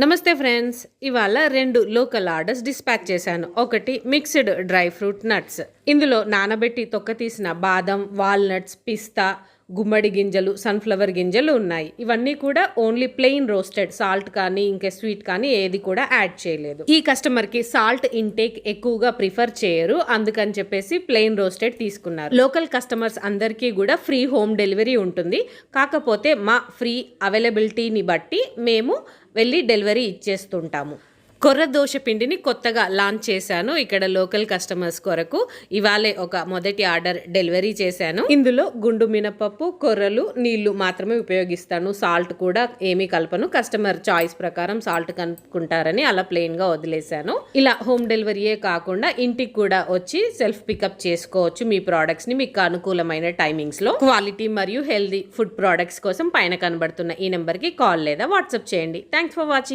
నమస్తే ఫ్రెండ్స్, ఇవాళ 2 local orders dispatch చేశాను. ఒకటి మిక్స్డ్ డ్రై ఫ్రూట్ నట్స్. ఇందులో నానబెట్టి తొక్క తీసిన బాదం, వాల్నట్స్, పిస్తా, గుమ్మడి గింజలు, సన్ఫ్లవర్ గింజలు ఉన్నాయి. ఇవన్నీ కూడా ఓన్లీ ప్లెయిన్ రోస్టెడ్, సాల్ట్ కానీ ఇంకా స్వీట్ కానీ ఏది కూడా యాడ్ చేయలేదు. ఈ కస్టమర్కి సాల్ట్ ఇంటేక్ ఎక్కువగా ప్రిఫర్ చేయరు, అందుకని చెప్పేసి ప్లెయిన్ రోస్టెడ్ తీసుకున్నారు. లోకల్ కస్టమర్స్ అందరికీ కూడా ఫ్రీ హోమ్ డెలివరీ ఉంటుంది. కాకపోతే మా ఫ్రీ అవైలబిలిటీని బట్టి మేము వెళ్ళి డెలివరీ ఇచ్చేస్తుంటాము. కొర్ర దోశ పిండిని కొత్తగా లాంచ్ చేశాను ఇక్కడ లోకల్ కస్టమర్స్ కొరకు. ఇవాళే ఒక మొదటి ఆర్డర్ డెలివరీ చేశాను. ఇందులో గుండు మినపప్పు, కొర్రలు, నీళ్లు మాత్రమే ఉపయోగిస్తాను. సాల్ట్ కూడా ఏమీ కలపను. కస్టమర్ చాయిస్ ప్రకారం సాల్ట్ కనుక్కుంటారని అలా ప్లెయిన్ గా వదిలేశాను. ఇలా హోమ్ డెలివరీయే కాకుండా ఇంటికి కూడా వచ్చి సెల్ఫ్ పికప్ చేసుకోవచ్చు మీ ప్రోడక్ట్స్ ని మీకు అనుకూలమైన టైమింగ్స్ లో. క్వాలిటీ మరియు హెల్దీ ఫుడ్ ప్రోడక్ట్స్ కోసం పైన కనబడుతున్న ఈ నెంబర్ కి కాల్ లేదా వాట్సాప్ చేయండి. Thanks for watching.